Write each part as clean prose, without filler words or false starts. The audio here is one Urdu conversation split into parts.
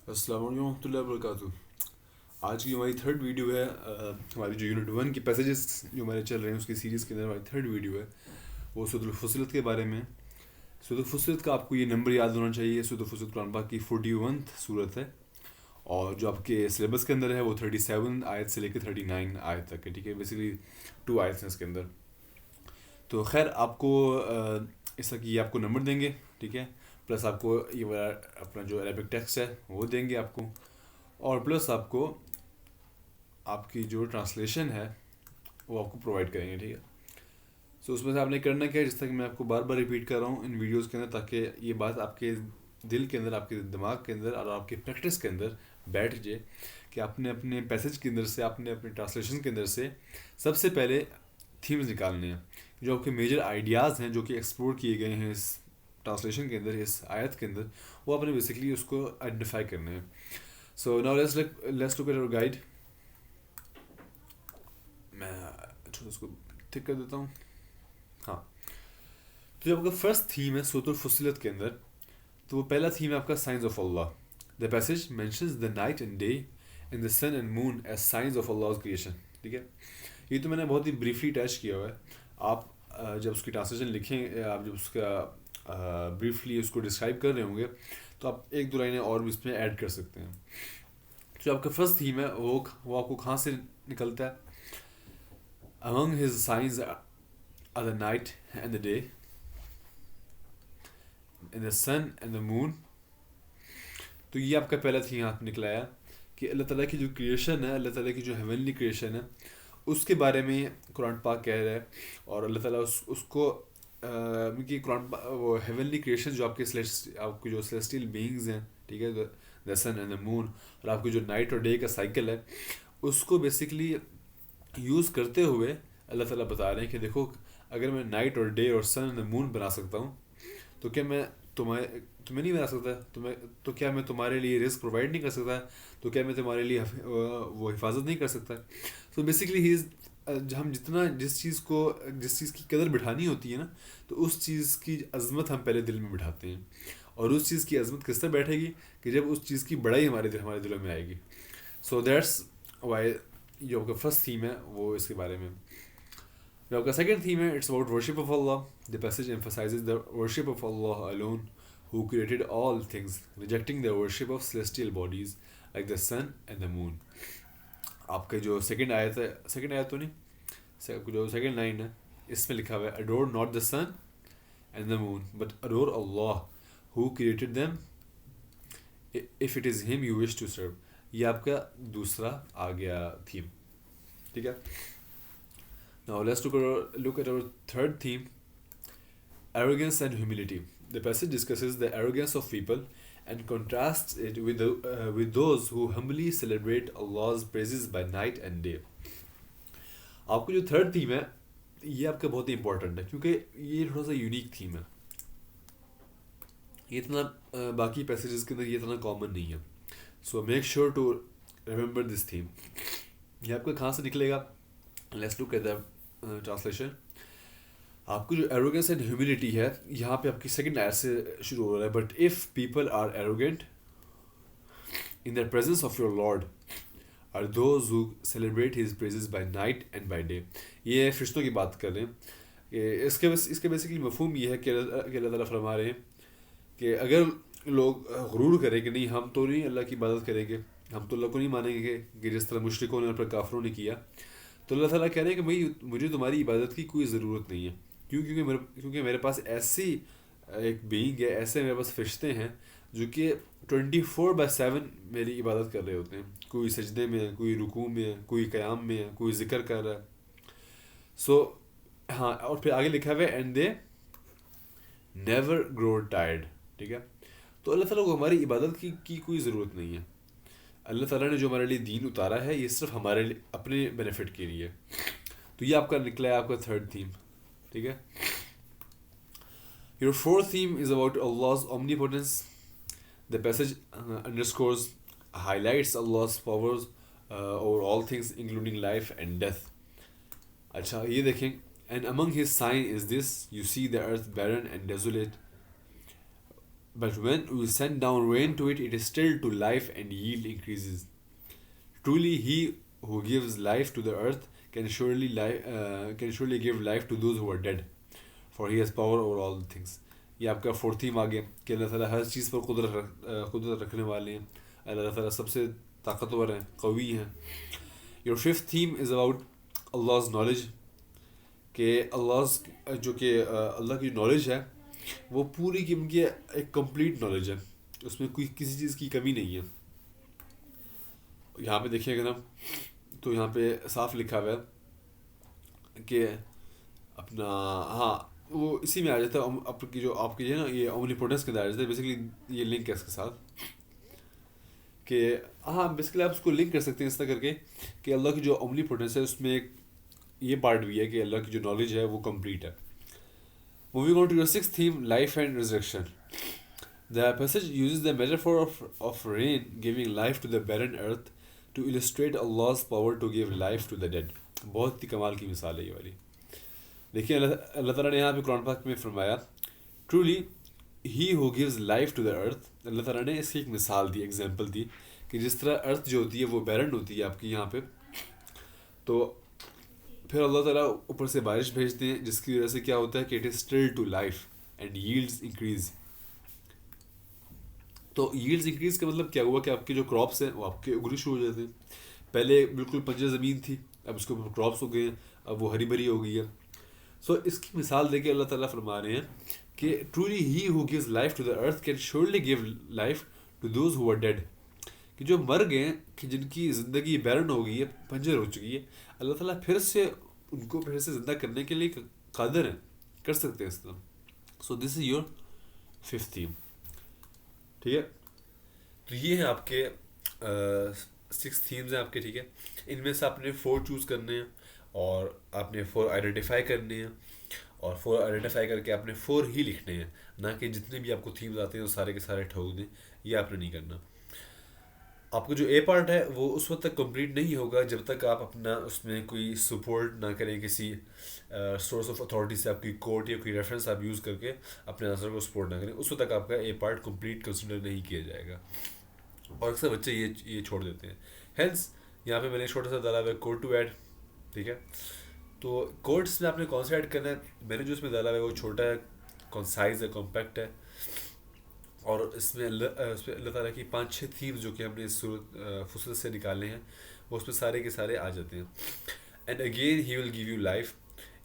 السلام علیکم ورحمۃ اللہ وبرکاتہ. آج کی ہماری تھرڈ ویڈیو ہے. ہماری جو یونٹ 1 کے پیسیجز جو ہمارے چل رہے ہیں اس کی سیریز کے اندر ہماری تھرڈ ویڈیو ہے وہ سورۃ الفصلت کے بارے میں. سورۃ الفصلت کا آپ کو یہ نمبر یاد ہونا چاہیے. سورۃ الفصلت قرآن پاک کی 41 صورت ہے اور جو آپ کے سلیبس کے اندر ہے وہ 37 آیت سے لے کے 39 آیت تک ہے. ٹھیک ہے, بیسیکلی 2 آیتس ہیں اس کے اندر. تو خیر آپ کو اس کا یہ آپ کو نمبر دیں گے. ٹھیک ہے, پلس آپ کو یہ اپنا جو عربک ٹیکسٹ ہے وہ دیں گے آپ کو, اور پلس آپ کو آپ کی جو ٹرانسلیشن ہے وہ آپ کو پرووائڈ کریں گے. ٹھیک ہے, سو اس میں سے آپ نے کرنا کیا ہے, جس طرح کہ میں آپ کو بار بار ریپیٹ کر رہا ہوں ان ویڈیوز کے اندر, تاکہ یہ بات آپ کے دل کے اندر, آپ کے دماغ کے اندر اور آپ کے پریکٹس کے اندر بیٹھ جائے کہ آپ نے اپنے پیسج کے اندر سے, آپ نے اپنے ٹرانسلیشن کے اندر سے سب سے پہلے تھیمز نکالنے ہیں, جو آپ کے میجر آئیڈیاز ہیں جو کہ ایکسپلور کیے گئے ہیں اس ٹرانسلیشن کے اندر, اس آیت کے اندر, وہ آپ نے بیسکلی اس کو آئیڈینٹیفائی کرنے ہیں. So now let's look at our guide. میں اس کو ٹھیک کر دیتا ہوں. ہاں, تو جو آپ کا فرسٹ تھیم ہے سورۃ الفصلت کے اندر, تو وہ پہلا تھیم ہے آپ کا signs of Allah. The passage mentions the night and day and the sun and moon as signs of Allah creation. ٹھیک ہے, یہ تو میں نے بہت ہی بریفلی ٹچ کیا ہوا ہے. آپ جب اس کی ٹرانسلیشن لکھیں, آپ جب اس کا بریفلی اس کو ڈسکرائب کر رہے ہوں گے تو آپ ایک دو لائنیں اور بھی اس میں ایڈ کر سکتے ہیں. جو آپ کا فرسٹ تھیم ہے وہ آپ کو کہاں سے نکلتا ہے؟ Among his signs are the night and the day and the sun and the moon. تو یہ آپ کا پہلا تھیم یہاں نکلا ہے کہ اللہ تعالیٰ کی جو کریشن ہے, اللہ تعالیٰ کی جو ہیونلی کریشن ہے, اس کے بارے میں قرآن پاک کہہ رہا ہے. اور اللہ تعالیٰ اس کو کہ قرآن وہ ہیونلی کریشن جو آپ کے جو سیلیسٹیل بینگز ہیں, ٹھیک ہے, دا سن اینڈ دا مون, اور آپ کی جو نائٹ اور ڈے کا سائیکل ہے, اس کو بیسکلی یوز کرتے ہوئے اللہ تعالیٰ بتا رہے ہیں کہ دیکھو, اگر میں نائٹ اور ڈے اور سن اینڈ مون بنا سکتا ہوں تو کیا میں تمہیں نہیں بنا سکتا؟ تو کیا میں تمہارے لیے رزق پرووائڈ نہیں کر سکتا؟ تو کیا میں تمہارے لیے وہ حفاظت نہیں کر سکتا؟ تو بیسکلی ہم جتنا جس چیز کی قدر بٹھانی ہوتی ہے نا, تو اس چیز کی عظمت ہم پہلے دل میں بٹھاتے ہیں. اور اس چیز کی عظمت کس طرح بیٹھے گی کہ جب اس چیز کی بڑائی ہمارے دلوں میں آئے گی. سو دیٹس وائی جو آپ کا فرسٹ تھیم ہے وہ اس کے بارے میں. جو آپ کا سیکنڈ تھیم ہے, it's about worship of Allah. The passage emphasizes the worship of Allah alone, who created all things, rejecting the worship of celestial bodies like the sun and the moon. آپ کا جو سیکنڈ آیت تو نہیں, جو سیکنڈ لائن ہے اس میں لکھا ہوا ہے, adore not the sun and the moon but adore Allah who created them if it is him you wish to serve. یہ آپ کا دوسرا آ گیا تھیم. ٹھیک ہے, now let's look at our third theme, arrogance and humility. The passage discusses the arrogance of people and contrasts it with those who humbly celebrate Allah's praises by night and day. آپ کو جو تھرڈ تھیم ہے یہ آپ کا بہت ہی امپورٹنٹ ہے, کیونکہ یہ تھوڑا سا یونیک تھیم ہے. یہ اتنا باقی پیسیجز کے اندر یہ اتنا کامن نہیں ہے. So make sure to remember this theme. یہ آپ کا کہاں سے نکلے گا؟ Let's look at the translation. آپ کو جو ایروگنس اینڈ ہیوملٹی ہے یہاں پہ آپ کی سیکنڈ آیت سے شروع ہو رہا ہے. But if people are arrogant in the presence of your lord are those who celebrate his praises by night and by day. یہ فرشتوں کی بات کر رہے ہیں کہ اس کے بیسکلی مفہوم یہ ہے کہ اللہ تعالیٰ فرما رہے ہیں کہ اگر لوگ غرور کریں کہ نہیں ہم تو نہیں اللہ کی عبادت کریں گے, ہم تو اللہ کو نہیں مانیں گے کہ جس طرح مشرکوں نے اور پھر کافروں نے کیا, تو اللہ تعالیٰ کہہ رہے ہیں کہ بھائی مجھے تمہاری عبادت کی کوئی ضرورت نہیں ہے. کیونکہ میرے پاس ایسی ایک بینگ ہے, ایسے میرے پاس فرشتے ہیں جو کہ 24/7 میری عبادت کر رہے ہوتے ہیں. کوئی سجدے میں ہے, کوئی رکوع میں ہے, کوئی قیام میں ہے, کوئی ذکر کر رہا ہے. سو ہاں, اور پھر آگے لکھا ہوا ہے and they never grow tired. ٹھیک ہے, تو اللہ تعالیٰ کو ہماری عبادت کی کوئی ضرورت نہیں ہے. اللہ تعالیٰ نے جو ہمارے لیے دین اتارا ہے یہ صرف ہمارے لیے اپنے بینیفٹ کے لیے. تو یہ آپ کا نکلا ہے آپ کا تھرڈ تھیم. ٹھیک ہے, your fourth theme is about Allah's omnipotence. The passage underscores, highlights Allah's powers over all things including life and death. اچھا یہ دیکھیں, and among his sign is this, you see the earth barren and desolate But when we send down rain to it, it is still to life and yield increases. Truly, he who gives life to the earth can surely give life to those who are dead, for he has power over all things. یہ آپ کا فورتھ تھیم آ گیا کہ اللہ تعالیٰ ہر چیز پر قدرت رکھنے والے ہیں. اللہ تعالیٰ سب سے طاقتور ہیں, قوی ہیں. Your fifth theme is about Allah's knowledge, کہ اللہ کی نالج ہے وہ پوری کی ایک کمپلیٹ نالج ہے, اس میں کوئی کسی چیز کی کمی نہیں ہے. یہاں پہ دیکھیں اگر ہم تو یہاں پہ صاف لکھا ہوا ہے کہ اپنا ہاں وہ اسی میں آ جاتا ہے آپ کی ہے نا یہ اومنیپوٹنس کے اندر آ جاتا ہے. بیسیکلی یہ لنک ہے اس کے ساتھ کہ ہاں بیسیکلی آپ اس کو لنک کر سکتے ہیں اس طرح کر کے کہ اللہ کی جو اومنیپوٹنس ہے اس میں ایک یہ پارٹ بھی ہے کہ اللہ کی جو نالج ہے وہ کمپلیٹ ہے. Moving on to your six theme, life and resurrection. The passage uses the metaphor of rain giving life to the barren earth to illustrate Allah's power to give life to the dead. بہت ہی کمال کی مثال ہے یہ والی. دیکھیے اللہ تعالیٰ نے یہاں پہ قرآن پاک میں فرمایا truly he who gives life to the earth. اللہ تعالیٰ نے اس کی ایک مثال دی, ایگزامپل دی کہ جس طرح ارتھ جو ہوتی ہے وہ بیرن ہوتی ہے آپ کی یہاں پہ, تو پھر اللہ تعالیٰ اوپر سے بارش بھیجتے ہیں جس کی وجہ سے کیا ہوتا ہے کہ it is still to life and yields increase. تو ییلڈز انکریز کا مطلب کیا ہوا کہ آپ کے جو کراپس ہیں وہ آپ کے اگنے شروع ہو جاتے ہیں. پہلے بالکل بنجر زمین تھی, اب اس کے اوپر کراپس ہو گئے ہیں, اب وہ ہری بھری ہو گئی ہے. سو اس کی مثال دے کے اللہ تعالیٰ فرما رہے ہیں کہ truly he who gives life to the earth can surely give life to those who are dead. کہ جو مر گئے ہیں, کہ جن کی زندگی بیرن ہو گئی ہے, بنجر ہو چکی ہے, اللہ تعالیٰ پھر سے ان کو پھر سے زندہ کرنے کے لیے قادر ہیں, کر سکتے ہیں اس طرح. سو دس از یور ففتھ تھیم. ٹھیک ہے, تو یہ ہیں آپ کے سکس تھیمز ہیں آپ کے. ٹھیک ہے, ان میں سے آپ نے 4 چوز کرنے ہیں اور آپ نے 4 آئیڈینٹیفائی کرنے ہیں, اور 4 آئیڈینٹیفائی کر کے آپ نے 4 ہی لکھنے ہیں, نہ کہ جتنے بھی آپ کو تھیمز آتے ہیں وہ سارے کے سارے ٹھوک دیں. یہ آپ نے نہیں کرنا. آپ کو جو اے پارٹ ہے وہ اس وقت تک کمپلیٹ نہیں ہوگا جب تک آپ اپنا اس میں کوئی سپورٹ نہ کریں کسی سورس آف اتھارٹی سے, آپ کی کورٹ یا کوئی ریفرنس آپ یوز کر کے اپنے آنسر کو سپورٹ نہ کریں. اس وقت تک آپ کا اے پارٹ کمپلیٹ کنسیڈر نہیں کیا جائے گا, اور اکثر بچے یہ چھوڑ دیتے ہیں. ہینس یہاں پہ میں نے چھوٹا سا ڈالا ہوا ہے کوڈ ٹو ایڈ. ٹھیک ہے, تو کوڈس میں آپ نے کون سا ایڈ کرنا ہے, میں نے جو اس میں ڈالا ہوا ہے وہ چھوٹا ہے, کنسائز ہے, کمپیکٹ ہے, اور اس میں اللہ تعالیٰ کی 5-6 تھیمز جو کہ ہم نے اس فصلت سے نکالے ہیں وہ اس میں سارے کے سارے آ جاتے ہیں. And again he will give you life,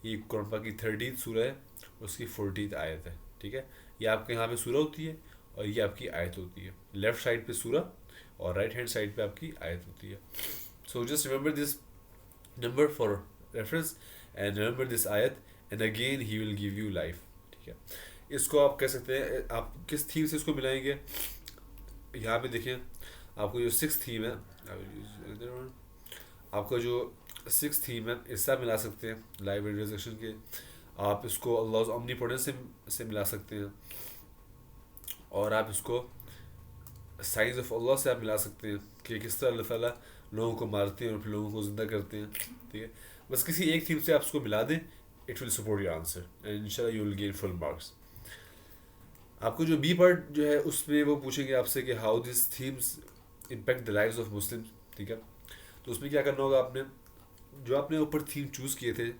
یہ قرآن پاک کی 30th سورہ ہے, اس کی 40th آیت ہے. ٹھیک ہے, یہ آپ کے یہاں پہ سورہ ہوتی ہے اور یہ آپ کی آیت ہوتی ہے. لیفٹ سائڈ پہ سورہ اور رائٹ ہینڈ سائڈ پہ آپ کی آیت ہوتی ہے. So just remember this number for reference and remember this آیت, and again he will give you life. ٹھیک ہے, اس کو آپ کہہ سکتے ہیں, آپ کس تھیم سے اس کو ملائیں گے. یہاں پہ دیکھیں آپ کو جو 6 تھیم ہے, آپ کا جو 6 تھیم ہے اس سے آپ ملا سکتے ہیں لائف اینڈ ریزریکشن کے. آپ اس کو اللہ اومنیپوٹنس سے ملا سکتے ہیں, اور آپ اس کو سائنس آف اللہ سے آپ ملا سکتے ہیں کہ کس طرح اللہ تعالیٰ لوگوں کو مارتے ہیں اور پھر لوگوں کو زندہ کرتے ہیں. ٹھیک ہے, بس کسی ایک تھیم سے آپ اس کو ملا دیں, it will support your answer and انشاءاللہ you will gain full marks. آپ کو جو بی پارٹ جو ہے اس میں وہ پوچھیں گے آپ سے کہ how this themes impact the lives of Muslim. ٹھیک ہے, تو اس میں کیا کرنا ہوگا, آپ نے جو آپ نے اوپر تھیم چوز کیے تھے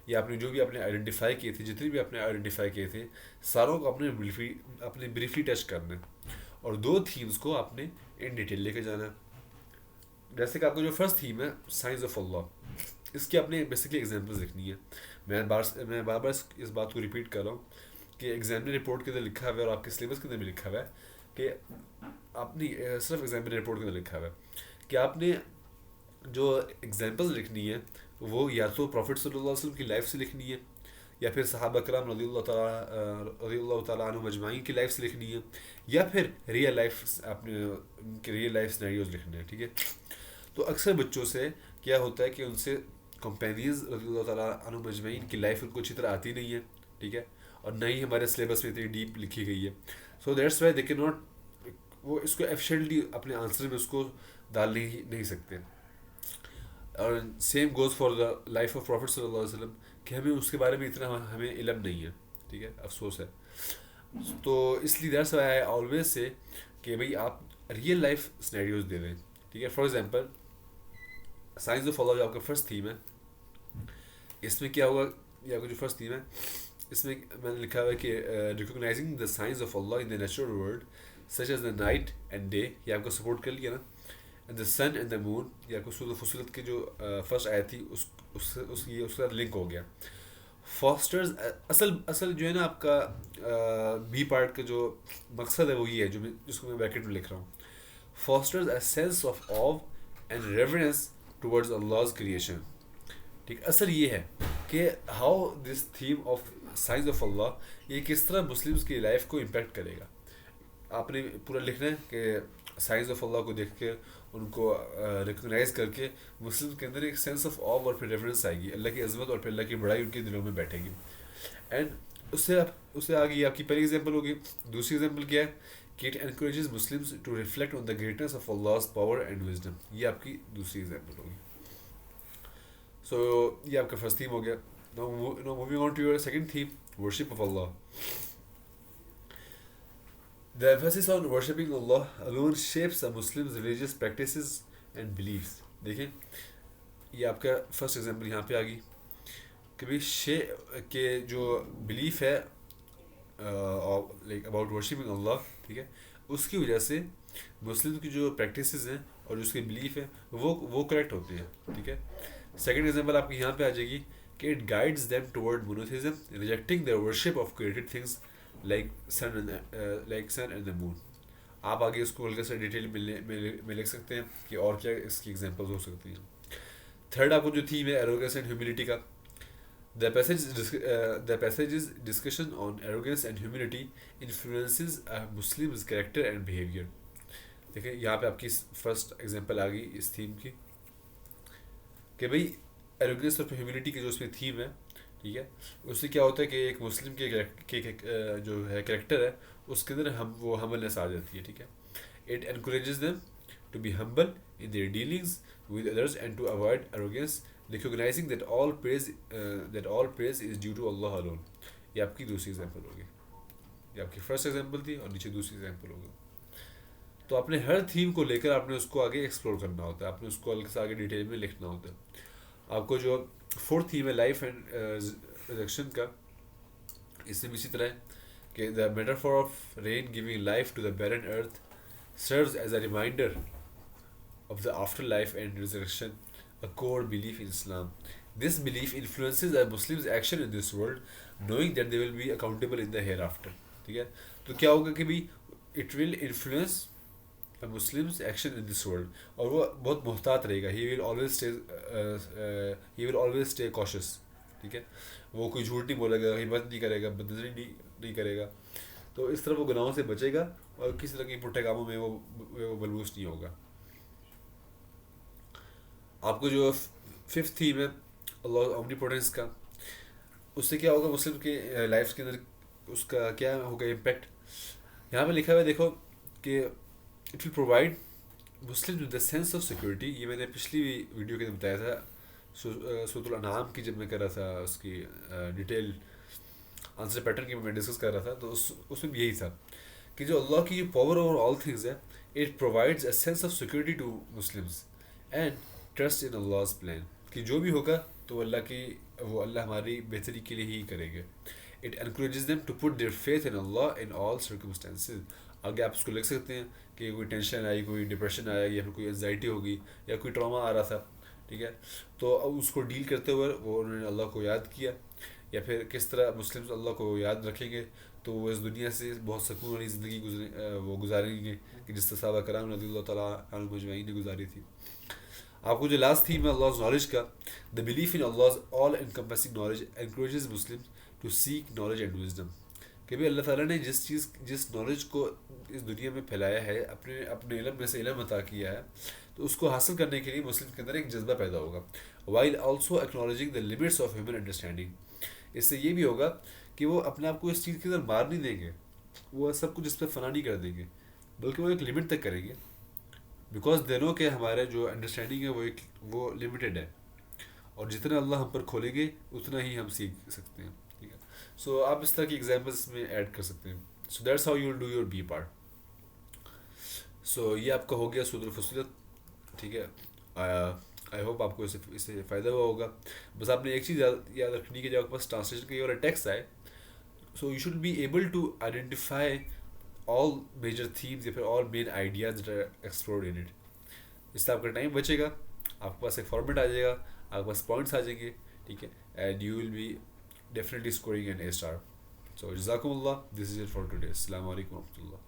یا آپ نے جو بھی آپ نے آئیڈینٹیفائی کیے تھے, جتنے بھی آپ نے آئیڈینٹیفائی کیے تھے ساروں کو آپ نے بریفلی ٹچ کرنا ہے, اور 2 تھیمز کو آپ نے ان ڈیٹیل لے کے جانا ہے. جیسے کہ آپ کا جو فرسٹ تھیم ہے سائنس آف اللہ, اس کی آپ نے بیسکلی ایگزامپلز لکھنی ہے. میں بار بار اس بات کو ریپیٹ کر رہا ہوں کہ ایگزامنر رپورٹ کے اندر لکھا ہوا ہے اور آپ کے سلیبس کے اندر بھی لکھا ہوا ہے کہ آپ نے صرف ایگزامنر رپورٹ کے اندر لکھا ہوا ہے کہ آپ نے جو ایگزامپلز لکھنی ہے وہ یا تو پروفٹ صلی اللہ علیہ وسلم کی لائف سے لکھنی ہے, یا پھر صحابہ کرام رضی اللہ تعالیٰ عنہ مجمعین کی لائف سے لکھنی ہے, یا پھر ریئل لائف آپ نے ان کے ریئل لائف سینیریوز لکھنے ہیں. ٹھیک ہے, تو اکثر بچوں سے کیا ہوتا ہے کہ ان سے کمپینیز رضی اللہ تعالیٰ عنہ مجمعین کی لائف ان کو اچھی طرح آتی نہیں ہے. ٹھیک ہے, اور نہ ہی ہمارے سلیبس میں اتنی ڈیپ لکھی گئی ہے. So that's why they can not, وہ اس کو ایفیشینٹلی اپنے آنسر میں اس کو ڈال نہیں سکتے. اور same goes for the life of prophet صلی اللہ علیہ وسلم کہ ہمیں اس کے بارے میں اتنا ہمیں علم نہیں ہے. ٹھیک ہے, افسوس ہے. تو اس لیے that's why I always say کہ بھائی آپ ریئل لائف سنیریوز دے دیں. ٹھیک ہے. فار ایگزامپل سائنس آف اللہ جو آپ کا فرسٹ تھیم ہے, اس میں کیا ہوگا, یہ آپ کا جو فرسٹ تھیم ہے اس میں میں نے لکھا ہوا ہے کہ recognising the science of Allah in the natural world such as the night and day, یہ آپ کو سپورٹ کر لیا نا. And the sun and the مون, یہ آپ کو سورۃ فصلت کی جو فرسٹ آیت تھی اس کے ساتھ لنک ہو گیا. فاسٹرز اصل جو ہے نا آپ کا بی پارٹ کا جو مقصد ہے وہ یہ ہے جو جس کو میں بیکٹ میں لکھ رہا ہوں. Fosters a sense of awe and reverence towards اللہز کریشن. ٹھیک, اصل یہ ہے کہ how this theme of signs of اللہ یہ کس طرح مسلمس کی لائف کو امپیکٹ کرے گا. آپ نے پورا لکھنا ہے کہ سائنس آف اللہ کو دیکھ کے ان کو ریکگنائز کر کے مسلم کے اندر ایک سینس آف آو اور پھر ریفرنس آئے گی, اللہ کی عظمت اور پھر اللہ کی بڑائی ان کے دلوں میں بیٹھے گی. اینڈ اس سے آگے آپ کی پہلی ایگزامپل ہوگی. دوسری ایگزامپل کیا ہے کہ it encourages Muslims to reflect on the greatness of Allah's power and wisdom, یہ آپ کی دوسری ایگزامپل ہوگی. سو یہ آپ کا فرسٹ تھیم ہو گیا. Now moving on to your second theme, worship of Allah. The emphasis on worshipping Allah alone shapes a Muslim's religious practices and beliefs. دیکھیں یہ آپ کا فرسٹ ایگزامپل یہاں پہ آ گئی کہ بھائی کہ جو بلیف ہے لائک اباؤٹ ورشپنگ اللہ, ٹھیک ہے, اس کی وجہ سے مسلم کی جو پریکٹسز ہیں اور جو اس کے بلیف ہے وہ کریکٹ ہوتے ہیں. ٹھیک ہے. سیکنڈ ایگزامپل آپ کی یہاں پہ آ جائے گی کہ it guides them toward monotheism rejecting their worship of created things like sun and the moon. آپ آگے اس کو ہلکا سا ڈیٹیل میں لکھ سکتے ہیں کہ اور کیا اس کی ایگزامپلز ہو سکتی ہیں. تھرڈ آپ کو جو تھیم ہے ایروگنس اینڈ ہیوملٹی کا. The passage's discussion on arrogance and humility influences a Muslim's character and behavior. دیکھیں یہاں پہ آپ کی فرسٹ ایگزامپل آ گئی اس تھیم کی کہ بھائی ایروگنس اور ہیوملٹی کی جو اس میں تھیم ہے, ٹھیک ہے, اس سے کیا ہوتا ہے کہ ایک مسلم کے جو ہے کریکٹر ہے اس کے اندر وہ ہمبلنس آ جاتی ہے. ٹھیک ہے. It encourages them to be humble in their dealings with others and to avoid arrogance recognizing that all praise is due to Allah alone. یہ آپ کی دوسری ایگزامپل ہوگی. یہ آپ کی فرسٹ ایگزامپل تھی اور نیچے دوسری ایگزامپل ہوگی. تو آپ نے ہر تھیم کو لے کر آپ نے اس کو آگے ایکسپلور کرنا ہوتا ہے, آپ نے اس کو آگے ڈیٹیل میں لکھنا ہوتا ہے. آپ کو جو فورتھ تھیم ہے لائف اینڈ ریزرکشن کا, اس میں بھی اسی طرح ہے کہ the metaphor of rain giving life to the barren earth serves as a reminder of the afterlife and resurrection, a core belief in Islam. This belief influences a Muslim's action in this world, knowing that they will be accountable in the hereafter. ٹھیک ہے. تو کیا ہوگا کہ بھائی it will influence a Muslim's action in this world, اور وہ بہت محتاط رہے گا. he will always stay cautious. ٹھیک ہے. وہ کوئی جھوٹ نہیں بولے گا, غیبت نہیں کرے گا, بدنظری نہیں کرے گا. تو اس طرح وہ گناہوں سے بچے گا اور کسی طرح کے پٹھے کاموں میں وہ ملوث نہیں ہوگا. آپ کو جو ففتھ تھیم ہے اللہ اومنیپوٹنس کا, اس سے کیا ہوگا مسلم کے لائف کے اندر, اس کا کیا ہوگا امپیکٹ. یہاں پہ لکھا ہوا ہے دیکھو کہ it will provide Muslim with the sense of security. یہ میں نے پچھلی ویڈیو کے اندر بتایا تھا سورۃ الانعام کی, جب میں کر رہا تھا اس کی ڈیٹیل آنسر پیٹرن کی میں ڈسکس کر رہا تھا, تو اس میں بھی یہی تھا کہ جو اللہ کی پاور اوور آل تھنگز ہے, it provides a sense of security to Muslims and trust in Allah's plan, کہ جو بھی ہوگا تو وہ اللہ ہماری بہتری کے لیے ہی کرے گا. It encourages them to put their faith in اللہ ان آل سرکمسٹانسز. آگے آپ اس کو لکھ سکتے ہیں کہ کوئی ٹینشن آئی, کوئی ڈپریشن آیا, یا پھر کوئی انزائٹی ہوگی, یا کوئی ٹراما آ رہا تھا, ٹھیک ہے, تو اب اس کو ڈیل کرتے ہوئے وہ انہوں نے اللہ کو یاد کیا, یا پھر کس طرح مسلم اللہ کو یاد رکھیں گے تو وہ اس دنیا سے بہت سکون والی زندگی گزاریں گے کہ جس طرح صحابہ کرام رضی اللہ تعالیٰ عنہم مجمعین نے گزاری تھی. آپ کو جو لاسٹ تھیم ہے اللہز نالج کا, دا بلیف ان اللہز آل انکمپیسنگ نالج انکریجز مسلم to seek knowledge and wisdom. کہ بھائی اللہ تعالیٰ نے جس نالج کو اس دنیا میں پھیلایا ہے, اپنے علم میں سے علم عطا کیا ہے, تو اس کو حاصل کرنے کے لیے مسلم کے اندر ایک جذبہ پیدا ہوگا. While also acknowledging the limits of human understanding. اس سے یہ بھی ہوگا کہ وہ اپنے آپ کو اس چیز کے اندر مار نہیں دیں گے, وہ سب کچھ اس پہ فنا نہیں کر دیں گے, بلکہ وہ ایک لمٹ تک کریں گے, بیکاز دے نو کہ ہمارا جو انڈرسٹینڈنگ ہے وہ لمیٹیڈ ہے, اور جتنا اللہ ہم پر کھولیں گے اتنا ہی ہم سیکھ سکتے ہیں. ٹھیک ہے. سو آپ اس طرح کی ایگزامپلس میں ایڈ کر سکتے ہیں. So that's how you will do your B part. سو یہ آپ کا ہو گیا سورۃ الفصلت. ٹھیک ہے, آئی ہوپ آپ کو اس سے فائدہ ہوا ہوگا. بس آپ نے ایک چیز یاد رکھنی کہ جب آپ کے پاس ٹرانسلیشن کا یہ والا ٹیکسٹ آئے, so you should be able to identify all major themes یا پھر all main ideas that are explored in it. اس سے آپ کا ٹائم بچے گا, آپ کے پاس ایک فارمیٹ آ جائے گا, آپ کے پاس پوائنٹس آ جائیں گے. ٹھیک ہے, and you will be definitely scoring an A star. So جزاکم اللہ, this is it for today. السلام علیکم و رحمۃ اللہ.